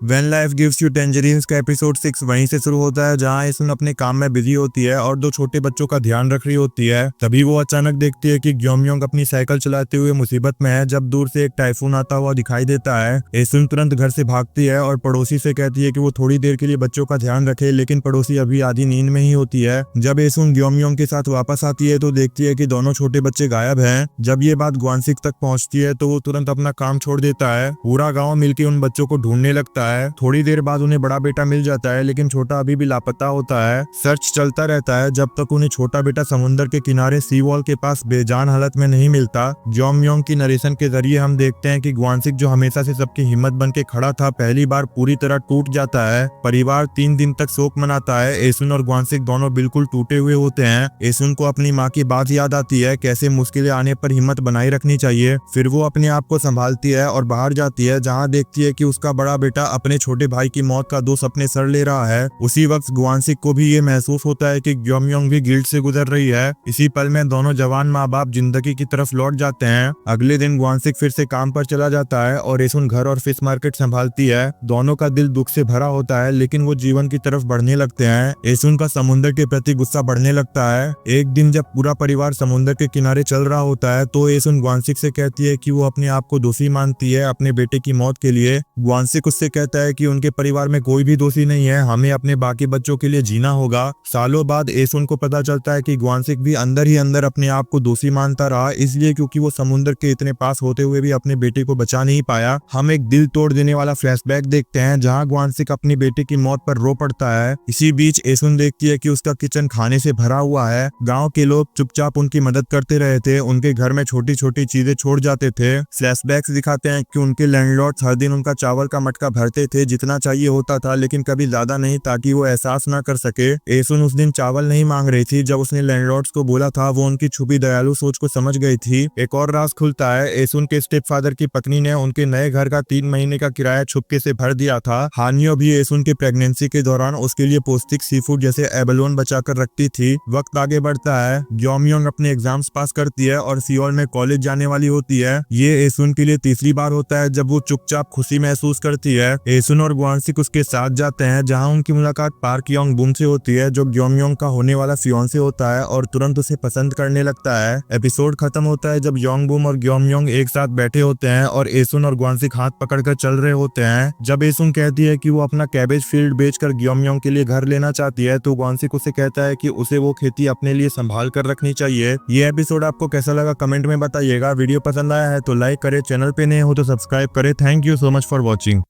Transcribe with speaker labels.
Speaker 1: When life gives you tangerines का episode 6 वहीं से शुरू होता है, जहां एसुन अपने काम में बिजी होती है और दो छोटे बच्चों का ध्यान रख रही होती है। तभी वो अचानक देखती है कि ग्योमयोंग अपनी साइकिल चलाते हुए मुसीबत में है। जब दूर से एक टाइफून आता हुआ दिखाई देता है, एसुन तुरंत घर से भागती है और पड़ोसी से कहती है कि वो थोड़ी देर के लिए बच्चों का ध्यान रखे, लेकिन पड़ोसी अभी आधी नींद में ही होती है। जब एसुन ग्योमयोंग के साथ वापस आती है तो देखती है कि दोनों छोटे बच्चे गायब हैं। जब ये बात ग्वानसिक तक पहुंचती है तो वो तुरंत अपना काम छोड़ देता है। पूरा गाँव मिलकर उन बच्चों को ढूंढने लगता है। थोड़ी देर बाद उन्हें बड़ा बेटा मिल जाता है, लेकिन छोटा अभी भी लापता होता है। सर्च चलता रहता है जब तक उन्हें छोटा बेटा समुद्र के किनारे सी वॉल के पास बेजान हालत में नहीं मिलता। ग्योमयोंग की नरेशन के जरिए हम देखते हैं कि ग्वानसिक, जो हमेशा से सबकी हिम्मत बन के खड़ा था, पहली बार पूरी तरह टूट जाता है। परिवार 3 दिन तक शोक मनाता है। एसुन और ग्वानसिक दोनों बिल्कुल टूटे हुए होते हैं। एसुन को अपनी माँ की बात याद आती है, कैसे मुश्किलें आने पर हिम्मत बनाए रखनी चाहिए। फिर वो अपने आप को संभालती है और बाहर जाती है, जहाँ देखती है कि उसका बड़ा बेटा अपने छोटे भाई की मौत का दोष अपने सर ले रहा है। उसी वक्त ग्वानसिक को भी ये महसूस होता है कि ग्योमयोंग भी गिल्ट से गुजर रही है। इसी पल में दोनों जवान माँ बाप जिंदगी की तरफ लौट जाते हैं। अगले दिन ग्वानसिक फिर से काम पर चला जाता है और एसुन घर और फिश मार्केट संभालती है। दोनों का दिल दुख से भरा होता है, लेकिन वो जीवन की तरफ बढ़ने लगते हैं। एसुन का समुद्र के प्रति गुस्सा बढ़ने लगता है। एक दिन जब पूरा परिवार समुद्र के किनारे चल रहा होता है तो एसुन ग्वानसिक से कहती है कि वो अपने आप को दोषी मानती है अपने बेटे की मौत के लिए। ग्वानसिक उससे कहता है कि उनके परिवार में कोई भी दोषी नहीं है, हमें अपने बाकी बच्चों के लिए जीना होगा। सालों बाद एसुन को पता चलता है कि ग्वानसिक भी अंदर ही अंदर अपने आप को दोषी मानता रहा, इसलिए क्योंकि वो समुद्र के इतने पास होते हुए भी अपने बेटे को बचा नहीं पाया। हम एक दिल तोड़ देने वाला फ्लैशबैक देखते हैं, जहां ग्वानसिक अपनी बेटे की मौत पर रो पड़ता है। इसी बीच एसुन देखती है कि उसका किचन खाने से भरा हुआ है। गाँव के लोग चुपचाप उनकी मदद करते रहे थे, उनके घर में छोटी छोटी चीजें छोड़ जाते थे। फ्लैशबैक्स दिखाते हैं कि उनके लैंडलॉर्ड्स हर दिन उनका चावल का मटका भरते थे, जितना चाहिए होता था, लेकिन कभी ज्यादा नहीं, ताकि वो एहसास ना कर सके। एसुन उस दिन चावल नहीं मांग रही थी। जब उसने लैंडलॉर्ड्स को बोला था, वो उनकी छुपी दयालु सोच को समझ गई थी। एक और राज खुलता है, एसुन के स्टेप फादर की पत्नी ने उनके नए घर का 3 महीने का किराया छुपके से भर दिया था। हानियो भी एसुन के प्रेगनेंसी के दौरान उसके लिए पौष्टिक सी फूड जैसे एबलोन बचाकर रखती थी। वक्त आगे बढ़ता है। ग्योमयोंग अपने एग्जाम्स पास करती है और सियोल में कॉलेज जाने वाली होती है। ये एसुन के लिए तीसरी बार होता है जब वो चुपचाप खुशी महसूस करती है। एसुन और ग्वानसिक उसके साथ जाते हैं, जहां उनकी मुलाकात पार्क योंग बूम से होती है, जो ग्योमयोंग का होने वाला फियांसे होता है और तुरंत उसे पसंद करने लगता है। एपिसोड खत्म होता है जब योंग बूम और ग्योमयोंग एक साथ बैठे होते हैं और एसुन और ग्वानसिक हाथ पकड़कर चल रहे होते हैं। जब एसुन कहती है कि वो अपना कैबेज फील्ड बेचकर ग्योमयोंग के लिए घर लेना चाहती है, तो ग्वानसिक उसे कहता है कि उसे वो खेती अपने लिए संभाल कर रखनी चाहिए। ये एपिसोड आपको कैसा लगा कमेंट में बताइएगा। वीडियो पसंद आया है तो लाइक करें, चैनल पे नए हो तो सब्सक्राइब करें। Thank you so much for watching.